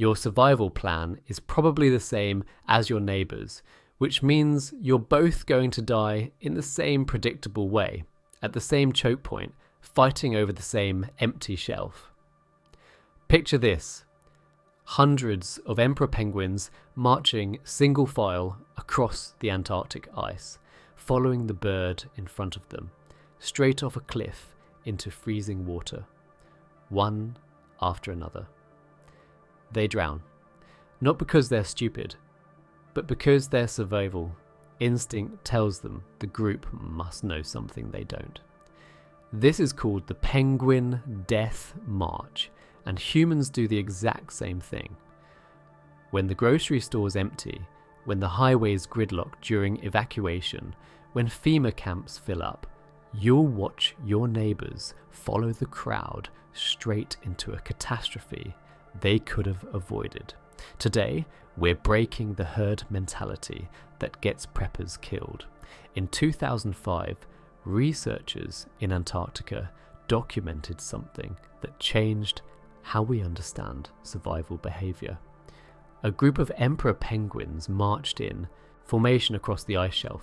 Your survival plan is probably the same as your neighbours, which means you're both going to die in the same predictable way, at the same choke point, fighting over the same empty shelf. Picture this: hundreds of emperor penguins marching single file across the Antarctic ice, following the bird in front of them, straight off a cliff into freezing water, one after another. They drown, not because they're stupid, but because their survival instinct tells them the group must know something they don't. This is called the Penguin Death March, and humans do the exact same thing. When the grocery store's empty, when the highway's gridlock during evacuation, when FEMA camps fill up, you'll watch your neighbours follow the crowd straight into a catastrophe they could have avoided. Today, we're breaking the herd mentality that gets preppers killed. In 2005, researchers in Antarctica documented something that changed how we understand survival behaviour. A group of emperor penguins marched in formation across the ice shelf.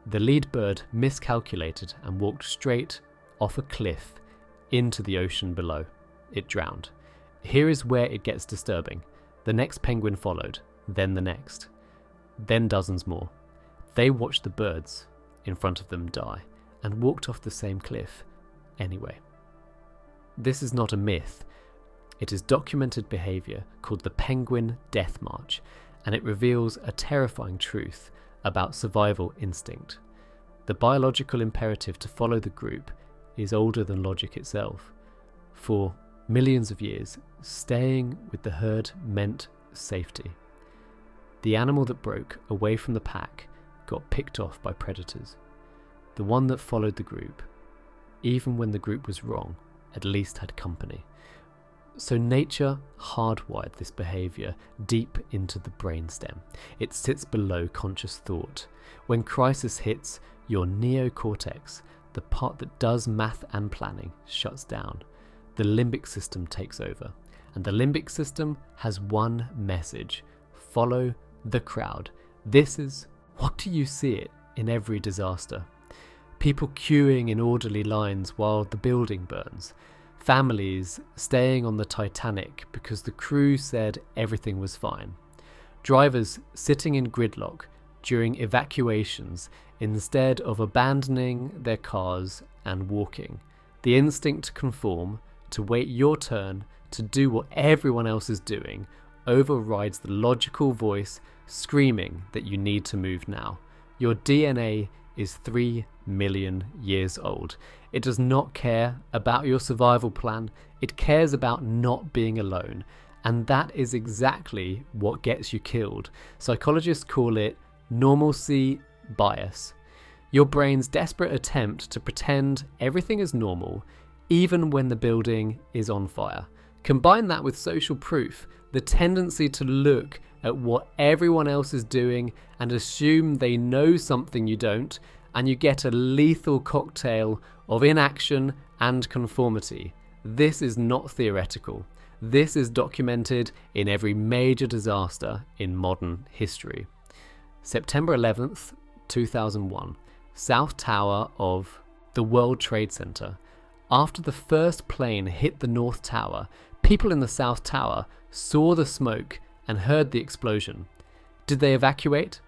The lead bird miscalculated and walked straight off a cliff into the ocean below. It drowned. Here is where it gets disturbing. The next penguin followed, then the next, then dozens more. They watched the birds in front of them die and walked off the same cliff anyway. This is not a myth. It is documented behaviour called the Penguin Death March, and it reveals a terrifying truth about survival instinct. The biological imperative to follow the group is older than logic itself. For millions of years, staying with the herd meant safety. The animal that broke away from the pack got picked off by predators. The one that followed the group, even when the group was wrong, at least had company. So nature hardwired this behaviour deep into the brainstem. It sits below conscious thought. When crisis hits, your neocortex, the part that does math and planning, shuts down. The limbic system takes over. And the limbic system has one message: follow the crowd. This is what do you see it in every disaster. People queuing in orderly lines while the building burns. Families staying on the Titanic because the crew said everything was fine. Drivers sitting in gridlock during evacuations instead of abandoning their cars and walking. The instinct to conform, to wait your turn, to do what everyone else is doing, overrides the logical voice screaming that you need to move now. Your DNA is 3 million years old. It does not care about your survival plan. It cares about not being alone. And that is exactly what gets you killed. Psychologists call it normalcy bias. Your brain's desperate attempt to pretend everything is normal, even when the building is on fire. Combine that with social proof, the tendency to look at what everyone else is doing and assume they know something you don't, and you get a lethal cocktail of inaction and conformity. This is not theoretical. This is documented in every major disaster in modern history. September 11th, 2001, South Tower of the World Trade Center. After the first plane hit the North Tower, people in the South Tower saw the smoke and heard the explosion. Did they evacuate?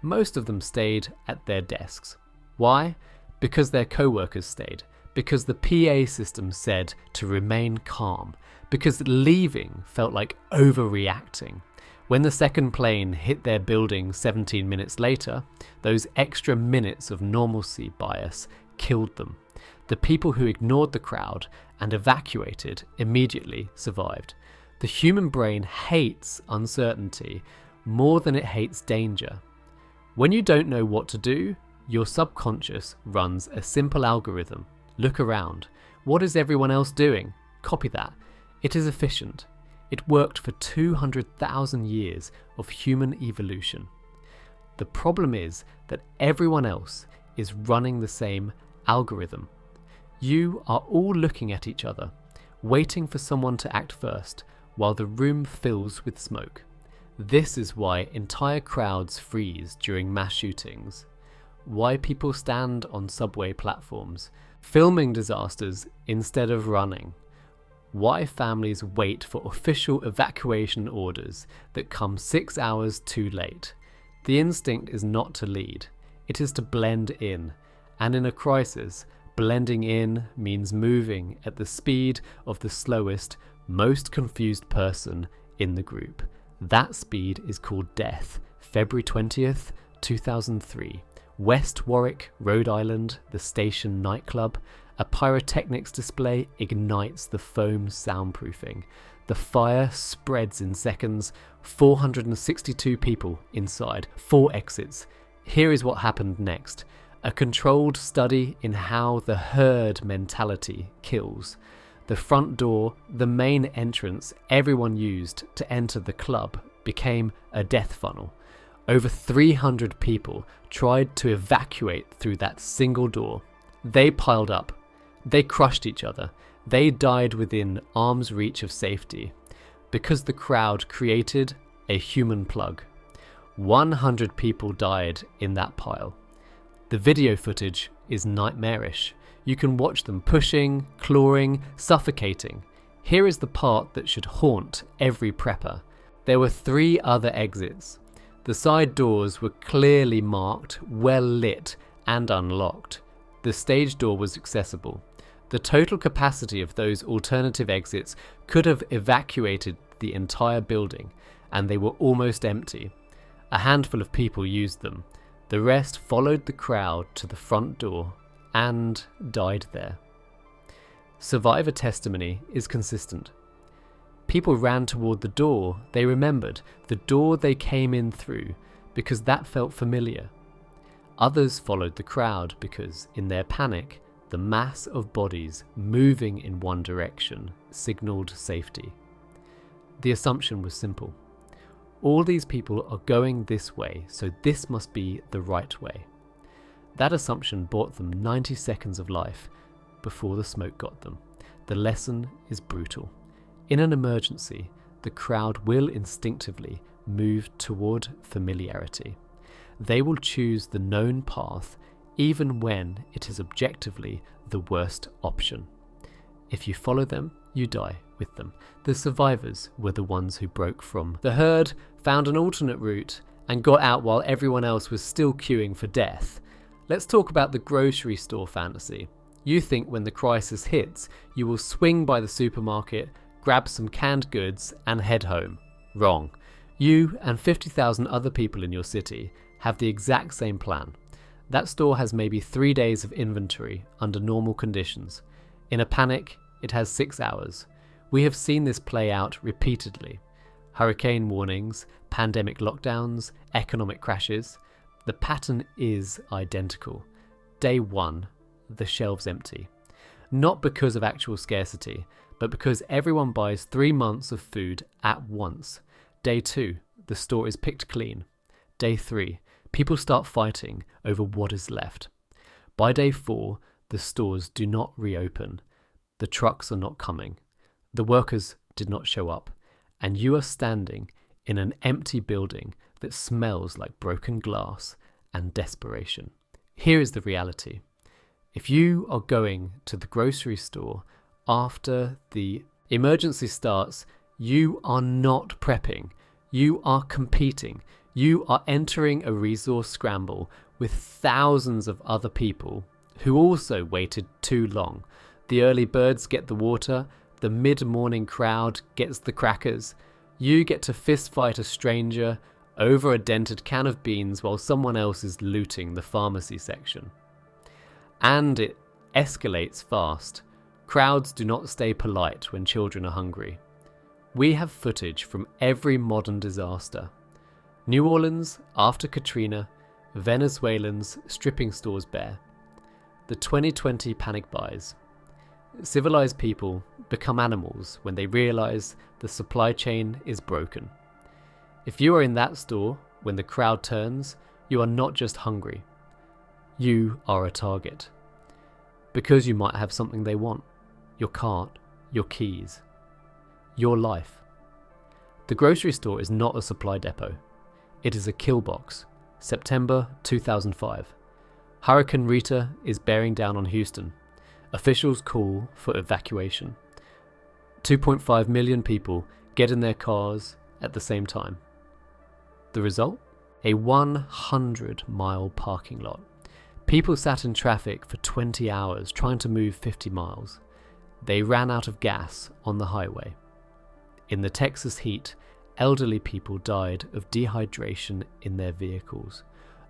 Most of them stayed at their desks. Why? Because their co-workers stayed. Because the PA system said to remain calm. Because leaving felt like overreacting. When the second plane hit their building 17 minutes later, those extra minutes of normalcy bias killed them. The people who ignored the crowd and evacuated immediately survived. The human brain hates uncertainty more than it hates danger. When you don't know what to do, your subconscious runs a simple algorithm. Look around. What is everyone else doing? Copy that. It is efficient. It worked for 200,000 years of human evolution. The problem is that everyone else is running the same algorithm. You are all looking at each other, waiting for someone to act first, while the room fills with smoke. This is why entire crowds freeze during mass shootings, why people stand on subway platforms, filming disasters instead of running, why families wait for official evacuation orders that come 6 hours too late. The instinct is not to lead, it is to blend in, and in a crisis, blending in means moving at the speed of the slowest, most confused person in the group. That speed is called death. February 20th, 2003. West Warwick, Rhode Island, the Station nightclub. A pyrotechnics display ignites the foam soundproofing. The fire spreads in seconds. 462 people inside, 4 exits. Here is what happened next. A controlled study in how the herd mentality kills. The front door, the main entrance everyone used to enter the club, became a death funnel. Over 300 people tried to evacuate through that single door. They piled up. They crushed each other. They died within arm's reach of safety because the crowd created a human plug. 100 people died in that pile. The video footage is nightmarish. You can watch them pushing, clawing, suffocating. Here is the part that should haunt every prepper. There were 3 other exits. The side doors were clearly marked, well lit, and unlocked. The stage door was accessible. The total capacity of those alternative exits could have evacuated the entire building, and they were almost empty. A handful of people used them. The rest followed the crowd to the front door and died there. Survivor testimony is consistent. People ran toward the door they remembered, the door they came in through, because that felt familiar. Others followed the crowd because, in their panic, the mass of bodies moving in one direction signaled safety. The assumption was simple. All these people are going this way, so this must be the right way. That assumption bought them 90 seconds of life before the smoke got them. The lesson is brutal. In an emergency, the crowd will instinctively move toward familiarity. They will choose the known path even when it is objectively the worst option. If you follow them, you die with them. The survivors were the ones who broke from the herd, found an alternate route, and got out while everyone else was still queuing for death. Let's talk about the grocery store fantasy. You think when the crisis hits, you will swing by the supermarket, grab some canned goods, and head home. Wrong. You and 50,000 other people in your city have the exact same plan. That store has maybe 3 days of inventory under normal conditions. In a panic, it has 6 hours. We have seen this play out repeatedly. Hurricane warnings, pandemic lockdowns, economic crashes. The pattern is identical. Day 1, the shelves empty. Not because of actual scarcity, but because everyone buys 3 months of food at once. Day 2, the store is picked clean. Day 3, people start fighting over what is left. By day 4, the stores do not reopen. The trucks are not coming. The workers did not show up. And you are standing in an empty building that smells like broken glass and desperation. Here is the reality. If you are going to the grocery store after the emergency starts, you are not prepping. You are competing. You are entering a resource scramble with thousands of other people who also waited too long. The early birds get the water. The mid-morning crowd gets the crackers. You get to fist fight a stranger over a dented can of beans while someone else is looting the pharmacy section. And it escalates fast. Crowds do not stay polite when children are hungry. We have footage from every modern disaster. New Orleans after Katrina, Venezuelans stripping stores bare. The 2020 panic buys. Civilized people become animals when they realize the supply chain is broken. If you are in that store when the crowd turns, you are not just hungry. You are a target. Because you might have something they want. Your card, your keys, your life. The grocery store is not a supply depot. It is a kill box. September 2005. Hurricane Rita is bearing down on Houston. Officials call for evacuation. 2.5 million people get in their cars at the same time. The result? A 100-mile parking lot. People sat in traffic for 20 hours trying to move 50 miles. They ran out of gas on the highway. In the Texas heat, elderly people died of dehydration in their vehicles.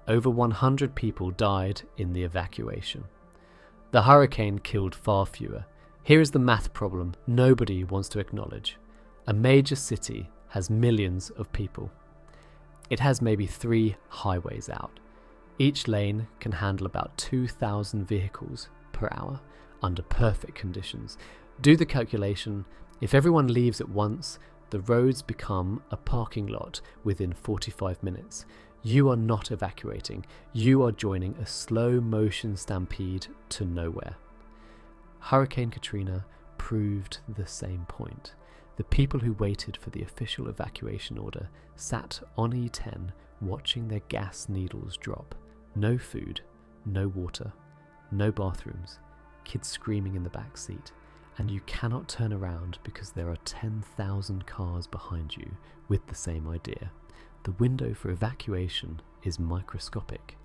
Over 100 people died in the evacuation. The hurricane killed far fewer. Here is the math problem nobody wants to acknowledge. A major city has millions of people. It has maybe 3 highways out. Each lane can handle about 2,000 vehicles per hour under perfect conditions. Do the calculation. If everyone leaves at once, the roads become a parking lot within 45 minutes. You are not evacuating. You are joining a slow motion stampede to nowhere. Hurricane Katrina proved the same point. The people who waited for the official evacuation order sat on E10 watching their gas needles drop. No food, no water, no bathrooms, kids screaming in the back seat, and you cannot turn around because there are 10,000 cars behind you with the same idea. The window for evacuation is microscopic.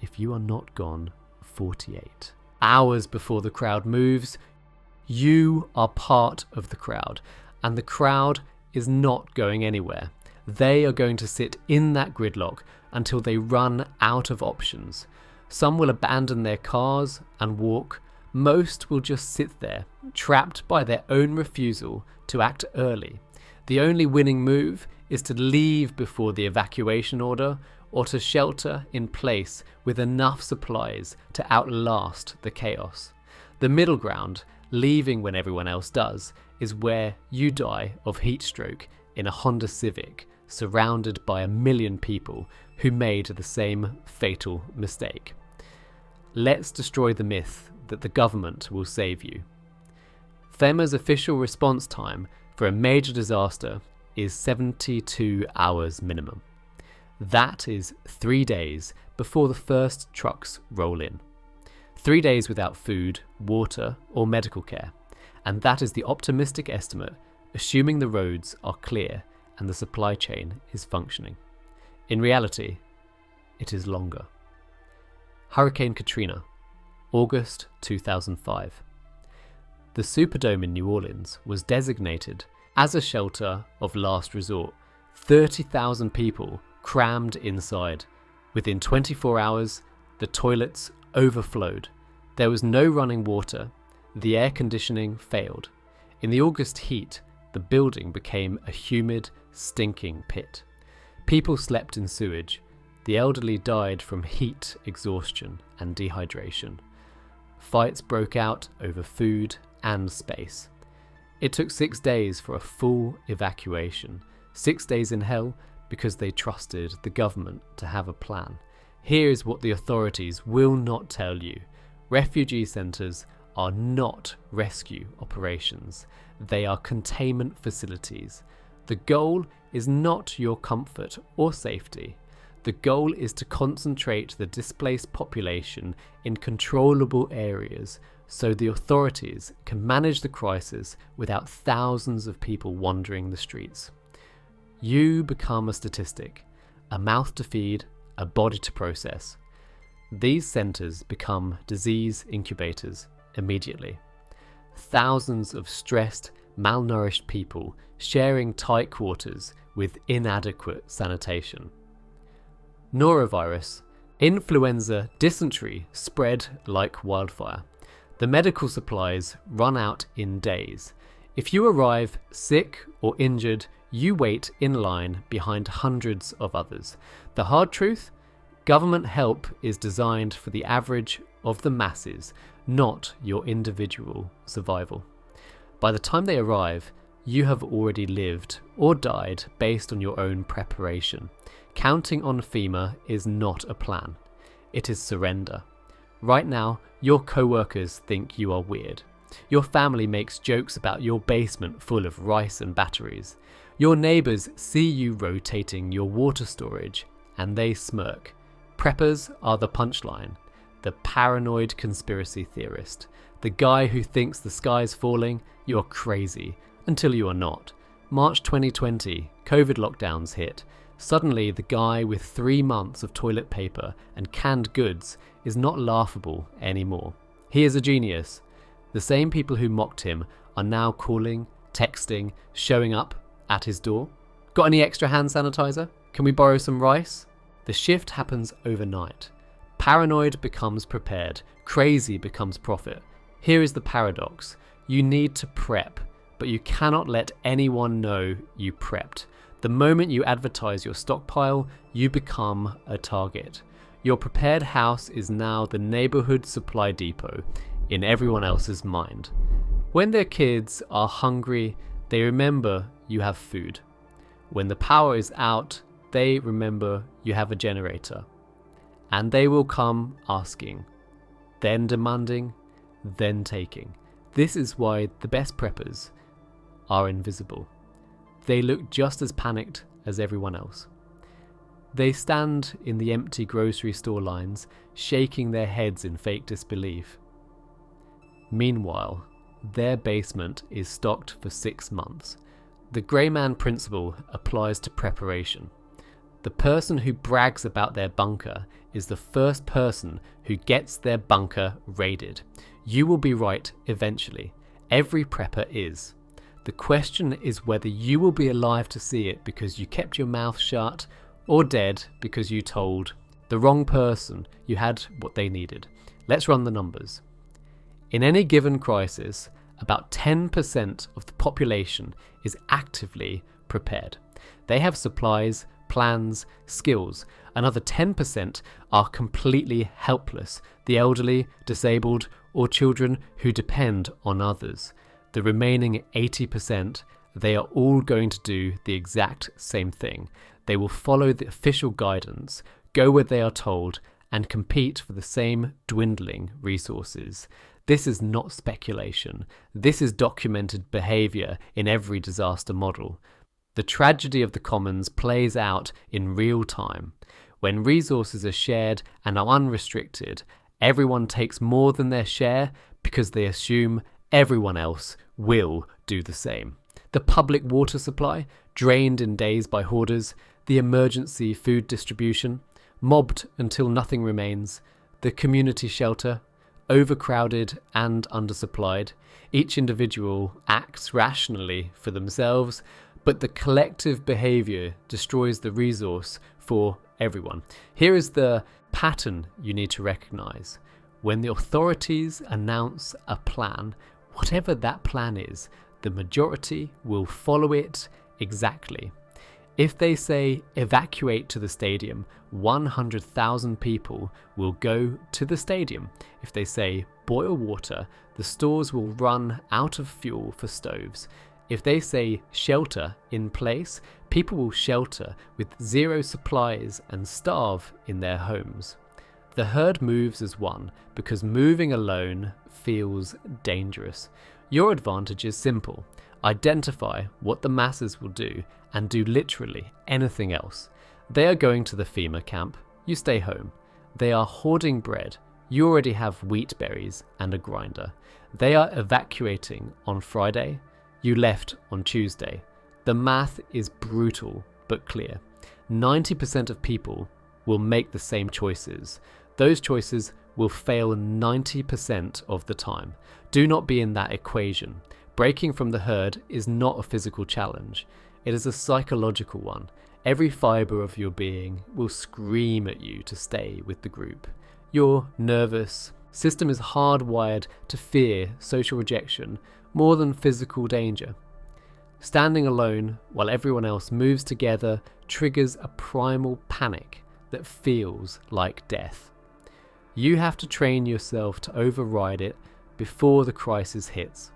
If you are not gone 48 hours before the crowd moves, you are part of the crowd, and the crowd is not going anywhere. They are going to sit in that gridlock until they run out of options. Some will abandon their cars and walk. Most will just sit there, trapped by their own refusal to act early. The only winning move is to leave before the evacuation order, or to shelter in place with enough supplies to outlast the chaos. The middle ground, leaving when everyone else does, is where you die of heat stroke in a Honda Civic, surrounded by 1 million people who made the same fatal mistake. Let's destroy the myth that the government will save you. FEMA's official response time for a major disaster is 72 hours minimum. That is 3 days before the first trucks roll in. 3 days without food, water, or medical care. And that is the optimistic estimate, assuming the roads are clear and the supply chain is functioning. In reality, it is longer. Hurricane Katrina, August 2005. The Superdome in New Orleans was designated as a shelter of last resort. 30,000 people crammed inside. Within 24 hours, the toilets overflowed. There was no running water. The air conditioning failed. In the August heat, the building became a humid, stinking pit. People slept in sewage. The elderly died from heat exhaustion and dehydration. Fights broke out over food and space. It took 6 days for a full evacuation. 6 days in hell because they trusted the government to have a plan. Here's what the authorities will not tell you. Refugee centres are not rescue operations. They are containment facilities. The goal is not your comfort or safety. The goal is to concentrate the displaced population in controllable areas so the authorities can manage the crisis without thousands of people wandering the streets. You become a statistic, a mouth to feed, a body to process. These centres become disease incubators immediately. Thousands of stressed, malnourished people sharing tight quarters with inadequate sanitation. Norovirus, influenza, dysentery spread like wildfire. The medical supplies run out in days. If you arrive sick or injured, you wait in line behind hundreds of others. The hard truth? Government help is designed for the average of the masses, not your individual survival. By the time they arrive, you have already lived or died based on your own preparation. Counting on FEMA is not a plan. It is surrender. Right now, your co-workers think you are weird. Your family makes jokes about your basement full of rice and batteries. Your neighbours see you rotating your water storage and they smirk. Preppers are the punchline, the paranoid conspiracy theorist, the guy who thinks the sky's falling. You're crazy, until you are not. March 2020, COVID lockdowns hit. Suddenly the guy with 3 months of toilet paper and canned goods is not laughable anymore. He is a genius. The same people who mocked him are now calling, texting, showing up at his door. Got any extra hand sanitizer? Can we borrow some rice? The shift happens overnight. Paranoid becomes prepared. Crazy becomes profit. Here is the paradox. You need to prep, but you cannot let anyone know you prepped. The moment you advertise your stockpile, you become a target. Your prepared house is now the neighborhood supply depot in everyone else's mind. When their kids are hungry, they remember you have food. When the power is out, they remember you have a generator. And they will come asking, then demanding, then taking. This is why the best preppers are invisible. They look just as panicked as everyone else. They stand in the empty grocery store lines, shaking their heads in fake disbelief. Meanwhile, their basement is stocked for 6 months. The grey man principle applies to preparation. The person who brags about their bunker is the first person who gets their bunker raided. You will be right eventually. Every prepper is. The question is whether you will be alive to see it because you kept your mouth shut, or dead because you told the wrong person you had what they needed. Let's run the numbers. In any given crisis, about 10% of the population is actively prepared. They have supplies, plans, skills. Another 10% are completely helpless, the elderly, disabled, or children who depend on others. The remaining 80%, they are all going to do the exact same thing. They will follow the official guidance, go where they are told, and compete for the same dwindling resources. This is not speculation. This is documented behavior in every disaster model. The tragedy of the commons plays out in real time. When resources are shared and are unrestricted, everyone takes more than their share because they assume everyone else will do the same. The public water supply, drained in days by hoarders, the emergency food distribution, mobbed until nothing remains, the community shelter, overcrowded and undersupplied. Each individual acts rationally for themselves, but the collective behavior destroys the resource for everyone. Here is the pattern you need to recognize. When the authorities announce a plan, whatever that plan is, the majority will follow it exactly. If they say evacuate to the stadium, 100,000 people will go to the stadium. If they say boil water, the stores will run out of fuel for stoves. If they say shelter in place, people will shelter with zero supplies and starve in their homes. The herd moves as one because moving alone feels dangerous. Your advantage is simple. Identify what the masses will do and do literally anything else. They are going to the FEMA camp, you stay home. They are hoarding bread, you already have wheat berries and a grinder. They are evacuating on Friday, you left on Tuesday. The math is brutal but clear. 90% of people will make the same choices. Those choices will fail 90% of the time. Do not be in that equation. Breaking from the herd is not a physical challenge. It is a psychological one. Every fibre of your being will scream at you to stay with the group. Your nervous system is hardwired to fear social rejection more than physical danger. Standing alone while everyone else moves together triggers a primal panic that feels like death. You have to train yourself to override it before the crisis hits.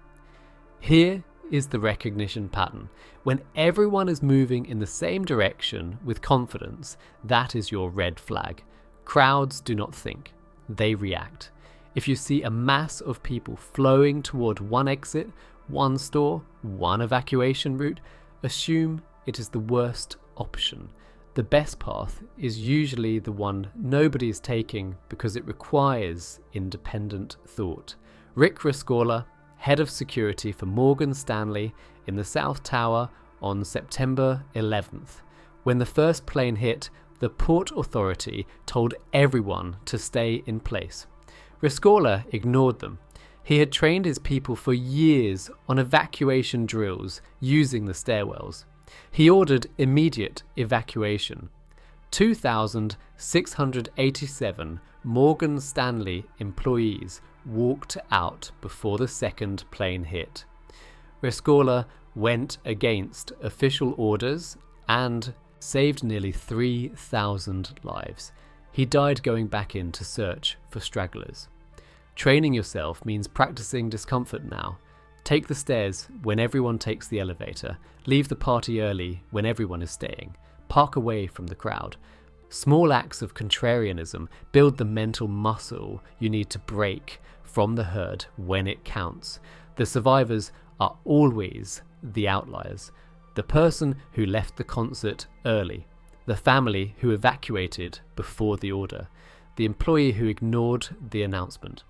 Here is the recognition pattern. When everyone is moving in the same direction with confidence, that is your red flag. Crowds do not think, they react. If you see a mass of people flowing toward one exit, one store, one evacuation route, Assume it is the worst option. The best path is usually the one nobody is taking because it requires independent thought. Rick Rescorla, head of security for Morgan Stanley in the South Tower on September 11th. When the first plane hit, the Port Authority told everyone to stay in place. Rescorla ignored them. He had trained his people for years on evacuation drills using the stairwells. He ordered immediate evacuation. 2,687 Morgan Stanley employees walked out before the second plane hit. Rescorla went against official orders and saved nearly 3,000 lives. He died going back in to search for stragglers. Training yourself means practicing discomfort now. Take the stairs when everyone takes the elevator. Leave the party early when everyone is staying. Park away from the crowd. Small acts of contrarianism build the mental muscle you need to break from the herd when it counts. The survivors are always the outliers. The person who left the concert early. The family who evacuated before the order. The employee who ignored the announcement.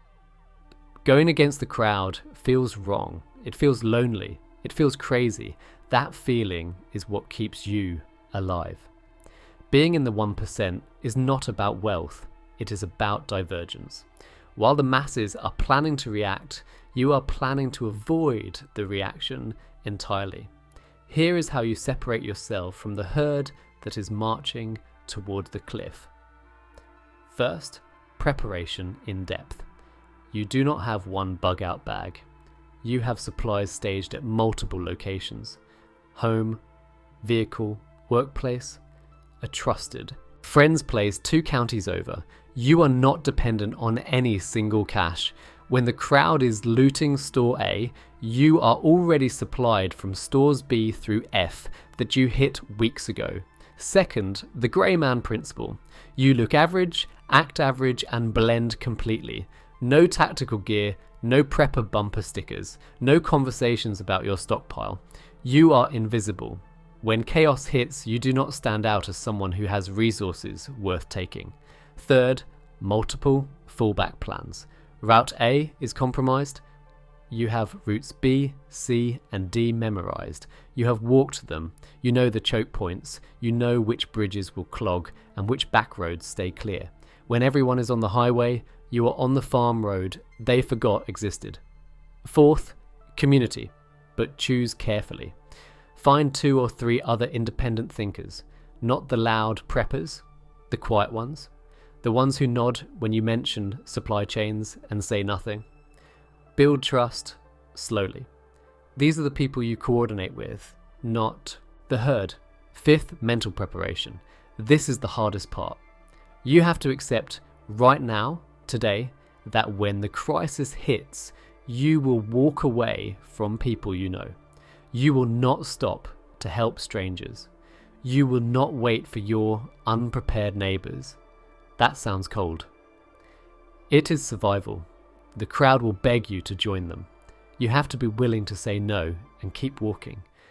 Going against the crowd feels wrong. It feels lonely. It feels crazy. That feeling is what keeps you alive. Being in the 1% is not about wealth. It is about divergence. While the masses are planning to react, you are planning to avoid the reaction entirely. Here is how you separate yourself from the herd that is marching toward the cliff. First, preparation in depth. You do not have one bug-out bag. You have supplies staged at multiple locations. Home, vehicle, workplace, a trusted friend's place 2 counties over. You are not dependent on any single cache. When the crowd is looting store A, you are already supplied from stores B through F that you hit weeks ago. Second, the grey man principle. You look average, act average, and blend completely. No tactical gear, no prepper bumper stickers, no conversations about your stockpile. You are invisible. When chaos hits, you do not stand out as someone who has resources worth taking. Third, multiple fallback plans. Route A is compromised. You have routes B, C, and D memorized. You have walked them. You know the choke points. You know which bridges will clog and which back roads stay clear. When everyone is on the highway, you are on the farm road they forgot existed. Fourth, community, but choose carefully. Find 2 or 3 other independent thinkers, not the loud preppers, the quiet ones, the ones who nod when you mention supply chains and say nothing. Build trust slowly. These are the people you coordinate with, not the herd. Fifth, mental preparation. This is the hardest part. You have to accept right now, today, that when the crisis hits, you will walk away from people you know. You will not stop to help strangers. You will not wait for your unprepared neighbours. That sounds cold. It is survival. The crowd will beg you to join them. You have to be willing to say no and keep walking.